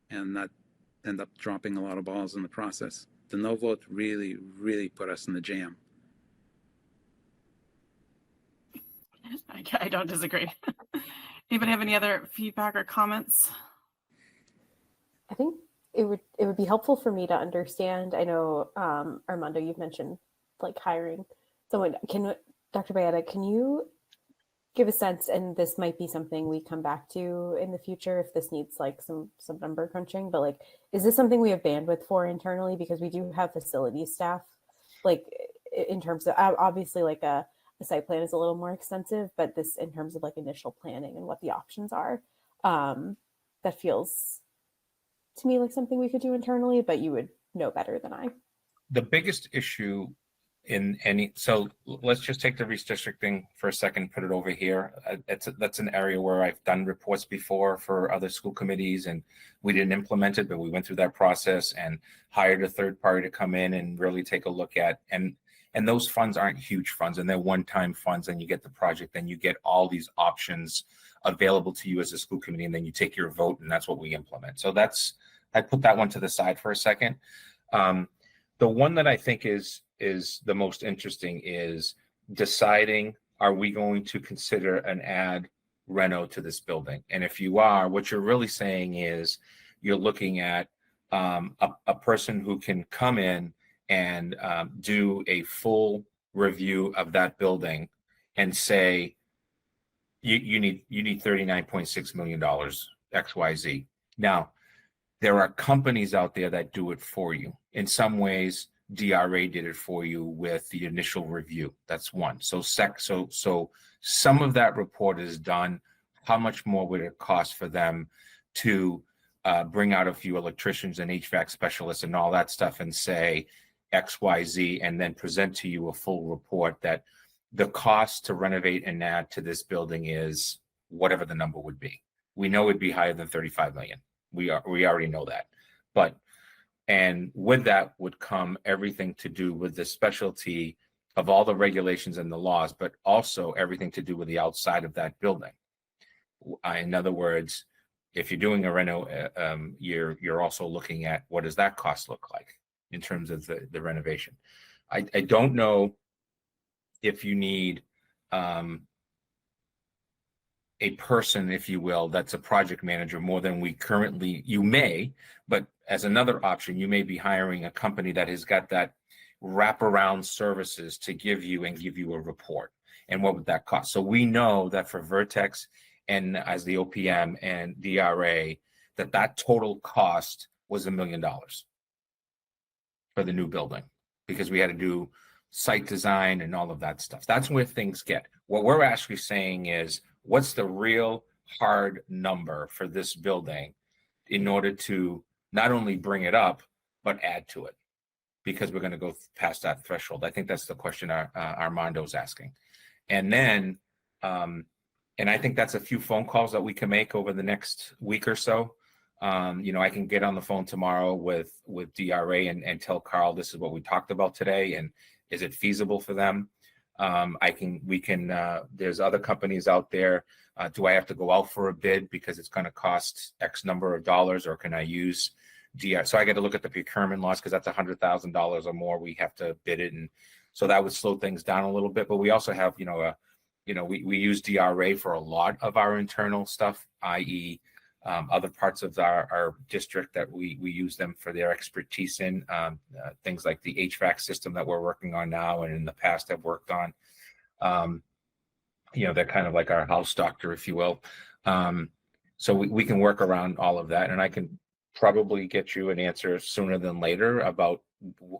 and not end up dropping a lot of balls in the process. The no vote really, really put us in the jam. I don't disagree. Anybody have any other feedback or comments? I think it would be helpful for me to understand. I know, Armando, you've mentioned like hiring someone. Dr. Bayetta, can you give a sense, and this might be something we come back to in the future if this needs like some number crunching, but like, is this something we have bandwidth for internally? Because we do have facility staff, like in terms of obviously like a site plan is a little more extensive, but this in terms of like initial planning and what the options are, that feels to me like something we could do internally, but you would know better than I. The biggest issue in any, so let's just take the redistricting for a second, put it over here. That's an area where I've done reports before for other school committees, and we didn't implement it, but we went through that process and hired a third party to come in and really take a look at, and those funds aren't huge funds, and they're one-time funds, and you get the project, then you get all these options available to you as a school committee, and then you take your vote, and that's what we implement. So I put that one to the side for a second. The one that I think is the most interesting is deciding, are we going to consider an ad reno to this building? And if you are, what you're really saying is you're looking at a person who can come in and do a full review of that building and say, you need $39.6 million, XYZ. Now, there are companies out there that do it for you. In some ways, DRA did it for you with the initial review. That's one. So some of that report is done. How much more would it cost for them to bring out a few electricians and HVAC specialists and all that stuff and say XYZ, and then present to you a full report that the cost to renovate and add to this building is whatever the number would be. We know it'd be higher than 35 million. We already know that. And with that would come everything to do with the specialty of all the regulations and the laws, but also everything to do with the outside of that building. In other words, if you're doing a reno, you're also looking at what does that cost look like in terms of the renovation. I don't know if you need a person, if you will, that's a project manager more than we currently, you may, but as another option, you may be hiring a company that has got that wraparound services to give you a report. And what would that cost? So we know that for Vertex and as the OPM and DRA, that total cost was $1 million for the new building, because we had to do site design and all of that stuff. That's where things get. What we're actually saying is, what's the real hard number for this building in order to not only bring it up, but add to it? Because we're going to go past that threshold. I think that's the question Armando's asking. And then, and I think that's a few phone calls that we can make over the next week or so. I can get on the phone tomorrow with DRA and tell Carl, this is what we talked about today, and is it feasible for them? There's other companies out there. Do I have to go out for a bid because it's going to cost X number of dollars, or can I use DRA? So I got to look at the procurement laws, because that's $100,000 or more. We have to bid it. And so that would slow things down a little bit. But we also have, we use DRA for a lot of our internal stuff, i.e., other parts of our district that we use them for their expertise in, things like the HVAC system that we're working on now and in the past have worked on. They're kind of like our house doctor, if you will. So we can work around all of that, and I can probably get you an answer sooner than later about,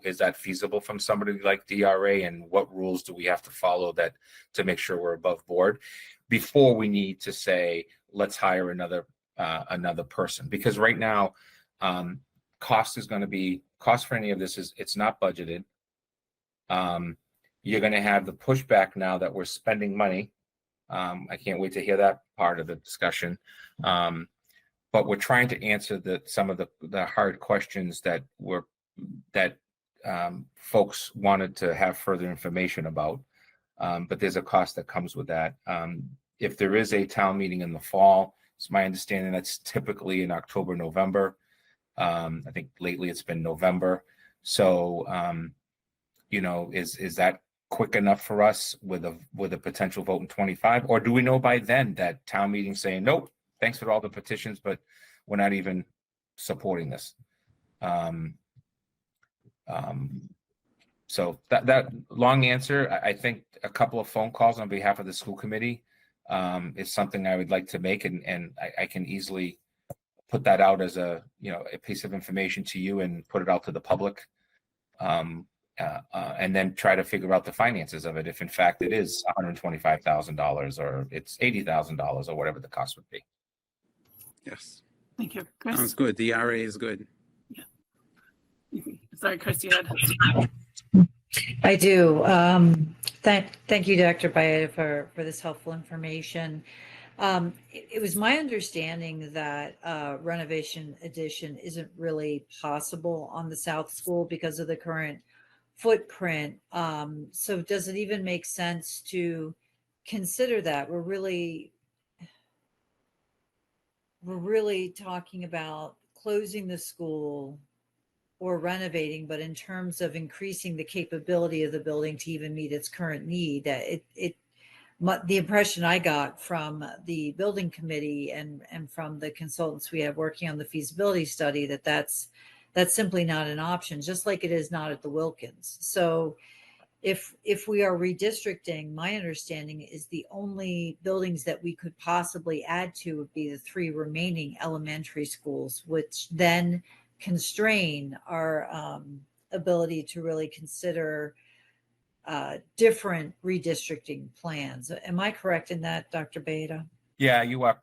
is that feasible from somebody like DRA, and what rules do we have to follow that to make sure we're above board before we need to say, let's hire another person. Because right now, cost for any of this it's not budgeted. You're going to have the pushback now that we're spending money. I can't wait to hear that part of the discussion. But we're trying to answer some of the hard questions that folks wanted to have further information about. But there's a cost that comes with that. If there is a town meeting in the fall, it's my understanding that's typically in October, November. I think lately it's been November. So, is that quick enough for us with a potential vote in 25? Or do we know by then that town meeting saying, nope, thanks for all the petitions, but we're not even supporting this? So that long answer, I think a couple of phone calls on behalf of the school committee is something I would like to make, and I can easily put that out as a piece of information to you and put it out to the public, and then try to figure out the finances of it. If in fact it is $125,000 or it's $80,000 or whatever the cost would be. Yes. Thank you. Chris? Sounds good. The RA is good. Sorry, Chris, you had. I do. Thank you, Dr. Baeta, for this helpful information. It was my understanding that renovation addition isn't really possible on the South School because of the current footprint. So does it even make sense to consider that? We're really talking about closing the school or renovating, but in terms of increasing the capability of the building to even meet its current need, the impression I got from the building committee and from the consultants we have working on the feasibility study that's simply not an option, just like it is not at the Wilkins. So if we are redistricting, my understanding is the only buildings that we could possibly add to would be the 3 remaining elementary schools, which then constrain our ability to really consider different redistricting plans. Am I correct in that, Dr. Baeta? Yeah, you are,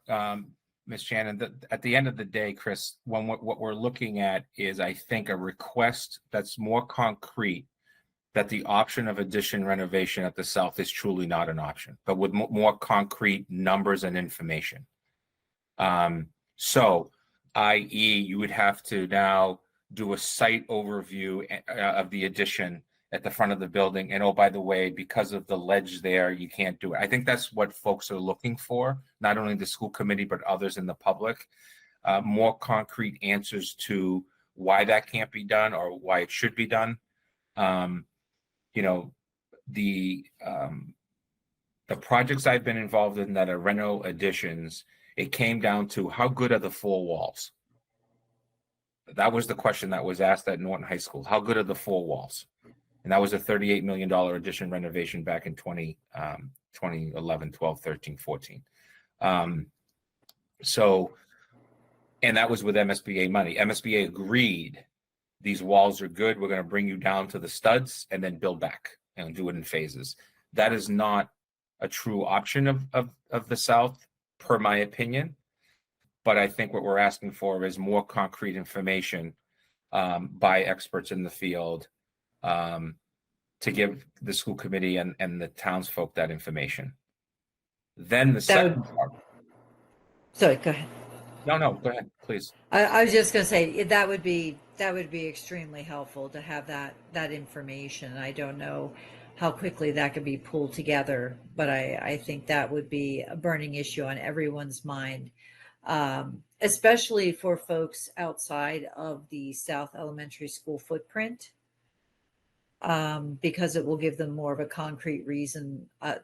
Ms. Shannon. At the end of the day, Chris, what we're looking at is, I think, a request that's more concrete, that the option of addition renovation at the South is truly not an option, but with more concrete numbers and information. So, i.e., you would have to now do a site overview of the addition at the front of the building. And oh, by the way, because of the ledge there, you can't do it. I think that's what folks are looking for, not only the school committee, but others in the public. More concrete answers to why that can't be done or why it should be done. The projects I've been involved in that are reno additions, it came down to how good are the 4 walls? That was the question that was asked at Norton High School. How good are the 4 walls? And that was a $38 million addition renovation back in 2011, 12, 13, 14. And that was with MSBA money. MSBA agreed, these walls are good. We're going to bring you down to the studs and then build back and do it in phases. That is not a true option of the South, per my opinion. But I think what we're asking for is more concrete information by experts in the field to give the school committee and the townsfolk that information. Then the second part. Sorry, go ahead. No, go ahead, please. I was just going to say that would be extremely helpful to have that information. I don't know how quickly that could be pulled together, but I think that would be a burning issue on everyone's mind, especially for folks outside of the South Elementary School footprint, because it will give them more of a concrete reason, a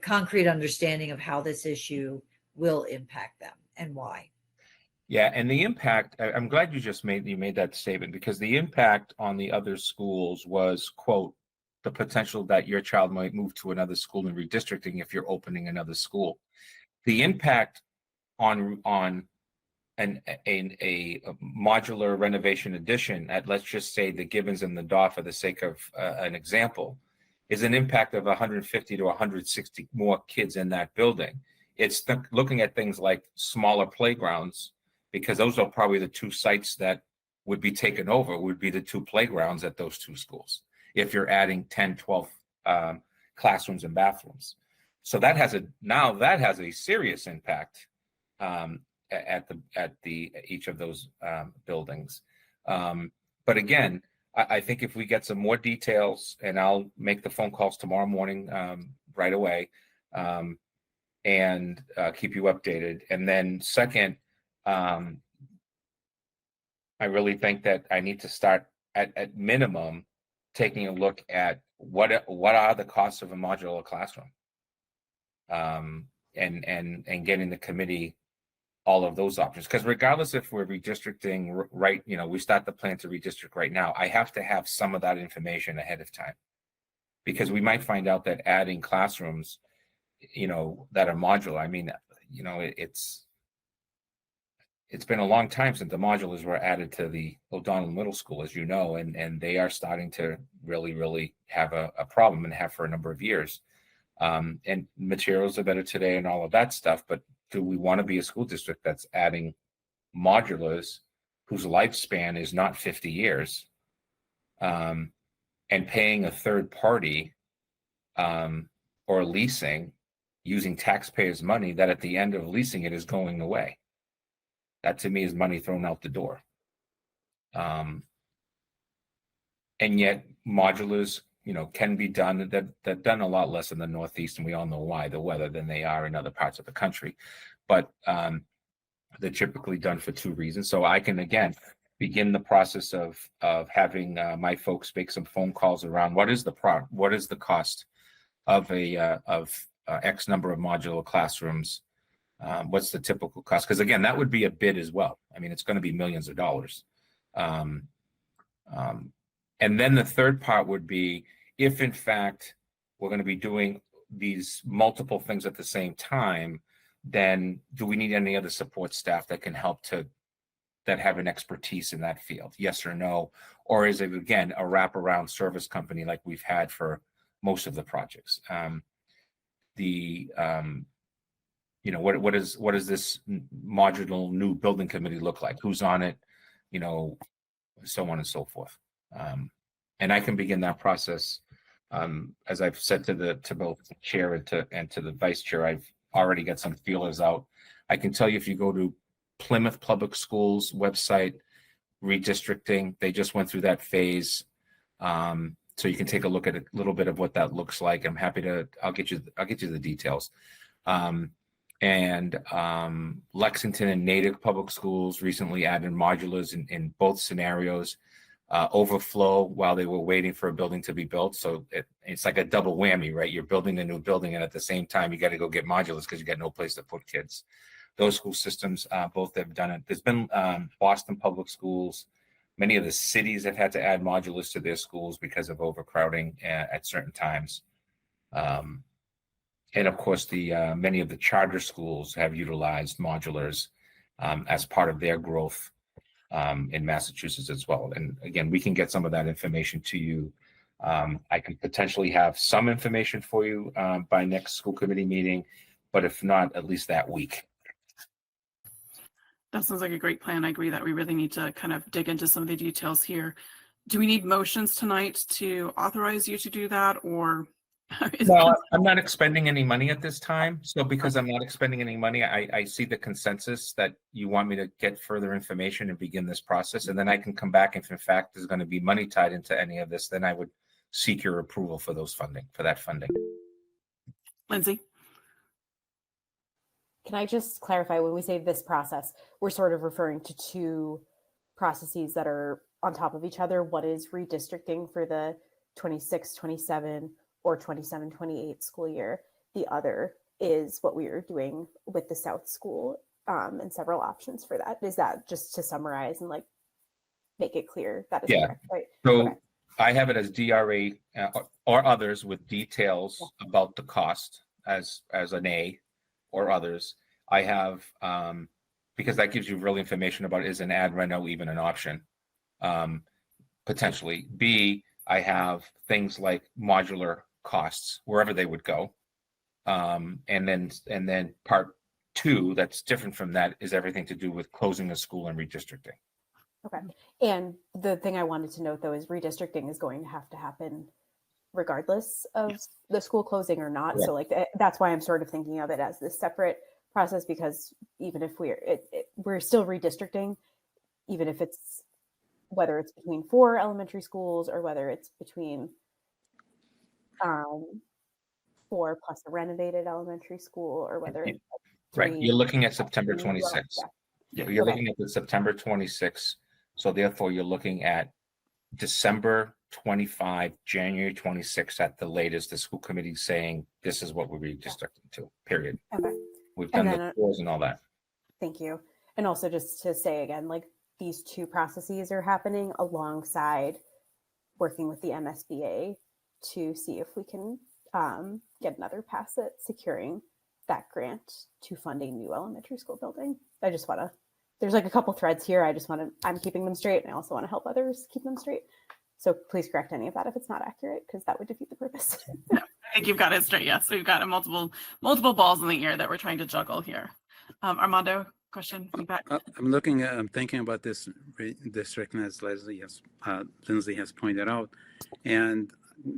concrete understanding of how this issue will impact them and why. Yeah, and the impact, I'm glad you made that statement, because the impact on the other schools was, quote, the potential that your child might move to another school in redistricting if you're opening another school. The impact on a modular renovation addition at, let's just say, the Gibbons and the Daw, for the sake of an example, is an impact of 150 to 160 more kids in that building. It's looking at things like smaller playgrounds, because those are probably the 2 sites that would be taken over, would be the 2 playgrounds at those 2 schools, if you're adding 10, 12 classrooms and bathrooms. So that has a serious impact at each of those buildings. But again, I think if we get some more details, and I'll make the phone calls tomorrow morning right away, and keep you updated. And then second, I really think that I need to start at minimum taking a look at what are the costs of a modular classroom, and getting the committee all of those options. Because regardless if we're redistricting right, we start the plan to redistrict right now, I have to have some of that information ahead of time, because we might find out that adding classrooms that are modular. I mean, it's been a long time since the modulars were added to the O'Donnell Middle School, as you know, and they are starting to really, really have a problem, and have for a number of years. And materials are better today and all of that stuff, but do we want to be a school district that's adding modulars whose lifespan is not 50 years, and paying a third party or leasing using taxpayers' money that at the end of leasing it is going away? That to me is money thrown out the door. And yet modulars, can be done. They're done a lot less in the Northeast, and we all know why, the weather, than they are in other parts of the country. But they're typically done for two reasons. So I can, again, begin the process of having my folks make some phone calls around what is the cost of X number of modular classrooms. What's the typical cost? Because again, that would be a bid as well. I mean, it's going to be millions of dollars. And then the third part would be, if in fact we're going to be doing these multiple things at the same time, then do we need any other support staff that can help that have an expertise in that field? Yes or no? Or is it, again, a wraparound service company like we've had for most of the projects? What does this modular new building committee look like? Who's on it? So on and so forth. And I can begin that process. As I've said to both the chair and to the vice chair, I've already got some feelers out. I can tell you, if you go to Plymouth Public Schools website, redistricting, they just went through that phase. So you can take a look at a little bit of what that looks like. I'm happy to. I'll get you the details. And Lexington and Natick Public Schools recently added modulars in both scenarios. Overflow while they were waiting for a building to be built. So it's like a double whammy, right? You're building a new building, and at the same time, you got to go get modulars because you got no place to put kids. Those school systems, both have done it. There's been Boston Public Schools. Many of the cities have had to add modulars to their schools because of overcrowding at certain times. And of course, many of the charter schools have utilized modulars as part of their growth in Massachusetts as well. And again, we can get some of that information to you. I can potentially have some information for you by next school committee meeting, but if not, at least that week. That sounds like a great plan. I agree that we really need to kind of dig into some of the details here. Do we need motions tonight to authorize you to do that, or? Well, I'm not expending any money at this time. So because I'm not expending any money, I see the consensus that you want me to get further information and begin this process. And then I can come back if in fact there's going to be money tied into any of this, then I would seek your approval for that funding. Lindsay? Can I just clarify, when we say this process, we're sort of referring to two processes that are on top of each other. One is redistricting for the 26-27 or 27-28 school year. The other is what we are doing with the South School, and several options for that. Is that, just to summarize and like make it clear, that is correct, right? So okay. I have it as DRA or others with details about the cost as an A, or others. I have, because that gives you real information about, is an ad reno even an option? Potentially. B, I have things like modular costs, wherever they would go. And then part two, that's different from that, is everything to do with closing a school and redistricting. Okay. And the thing I wanted to note, though, is redistricting is going to happen regardless of the school closing or not. Yeah. So like that's why I'm sort of thinking of it as this separate process, because even if we're still redistricting, even if it's, whether it's between 4 elementary schools or whether it's between 4 plus a renovated elementary school, or whether it's right. You're looking at September 26th. Yeah. You're looking at the September 26th. So therefore you're looking at December 25, January 26 at the latest, the school committee saying this is what we're redistricting to, period. Okay. We've done the tours and all that. Thank you. And also just to say again, like these two processes are happening alongside working with the MSBA to see if we can get another pass at securing that grant to fund a new elementary school building. I just want to, there's like a couple threads here. I'm keeping them straight, and I also want to help others keep them straight. So please correct any of that if it's not accurate, because that would defeat the purpose. No, I think you've got it straight. Yes, we've got multiple balls in the air that we're trying to juggle here. Armando, question, feedback? I'm thinking about this redistricting as Lindsay has pointed out. And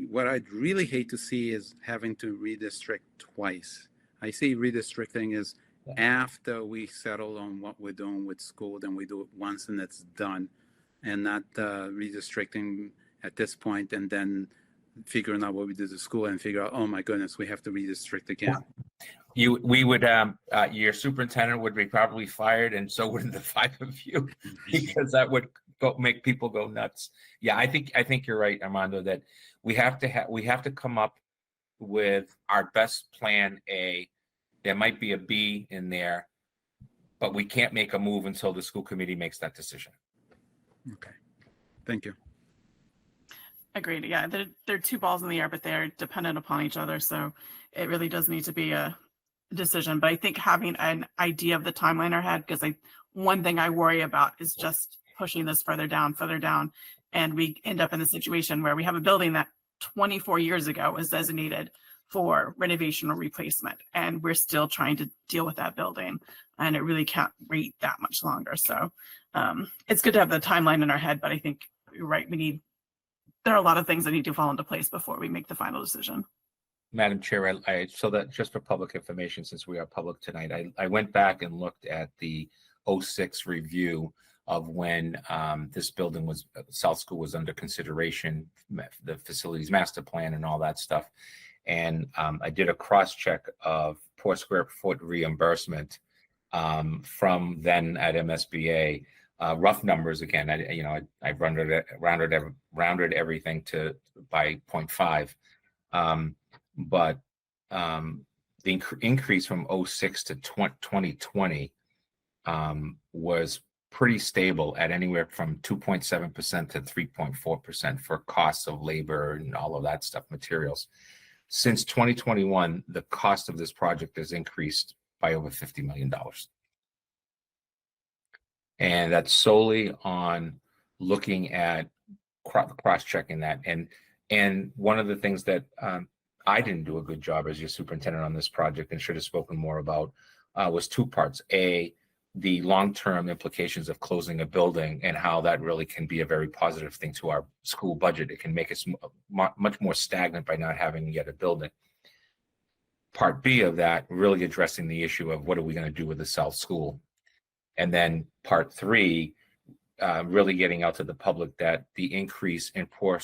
what I'd really hate to see is having to redistrict twice. I see redistricting as after we settle on what we're doing with school, then we do it once and it's done, and not redistricting at this point and then figuring out what we do to school and figure out, oh my goodness, we have to redistrict again. We would your superintendent would be probably fired, and so would the 5 of you, because that would make people go nuts. Yeah, I think you're right, Armando, that we have to come up with our best plan A. There might be a B in there, but we can't make a move until the school committee makes that decision. Okay, thank you. Agreed. Yeah, they're 2 balls in the air, but they're dependent upon each other. So it really does need to be a decision. But I think having an idea of the timeline in our head, because one thing I worry about is just pushing this further down, and we end up in the situation where we have a building that 24 years ago was designated for renovation or replacement, and we're still trying to deal with that building, and it really can't wait that much longer. So it's good to have the timeline in our head, but I think you're right. There are a lot of things that need to fall into place before we make the final decision. Madam Chair, so that just for public information, since we are public tonight, I went back and looked at the 06 review of when this building South School was under consideration, the facilities master plan and all that stuff. And I did a cross check of per square foot reimbursement from then at MSBA. Rough numbers again. I rounded everything to by 0.5, but the increase from 06 to 2020 was pretty stable at anywhere from 2.7% to 3.4% for costs of labor and all of that stuff, materials. Since 2021, the cost of this project has increased by over $50 million. And that's solely on looking at cross-checking that. And one of the things that I didn't do a good job as your superintendent on this project and should have spoken more about was 2 parts. A, the long-term implications of closing a building and how that really can be a very positive thing to our school budget. It can make us much more stagnant by not having yet a building. Part B of that, really addressing the issue of what are we going to do with the South School. And then part 3, really getting out to the public that the increase in per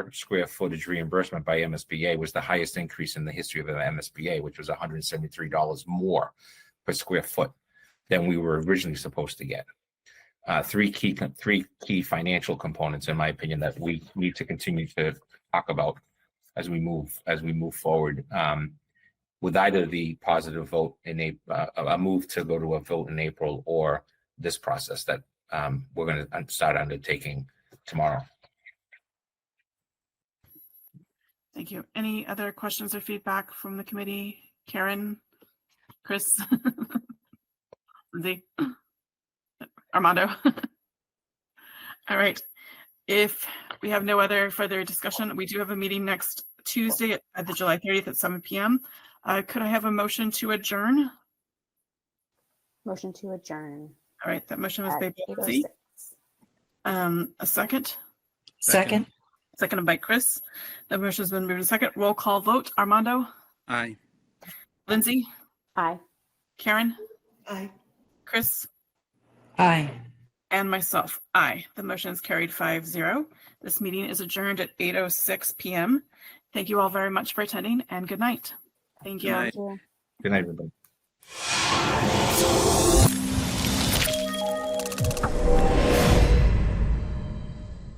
square footage reimbursement by MSBA was the highest increase in the history of the MSBA, which was $173 more per square foot than we were originally supposed to get. 3 key financial components, in my opinion, that we need to continue to talk about as we move forward. With either the positive vote in a move to go to a vote in April, or this process that we're going to start undertaking tomorrow. Thank you. Any other questions or feedback from the committee? Karen, Chris, Lindsay, Armando. All right. If we have no other further discussion, we do have a meeting next Tuesday at the July 30th at 7 p.m. Could I have a motion to adjourn? Motion to adjourn. All right, that motion was at made by Lindsay. 8:06. A second? Second. Seconded by Chris. The motion has been moved in second. Roll call vote. Armando? Aye. Lindsay? Aye. Karen? Aye. Chris? Aye. And myself, aye. The motion is carried 5-0. This meeting is adjourned at 8:06 p.m. Thank you all very much for attending, and good night. Thank you. Good night. Thank you. Good night, everybody.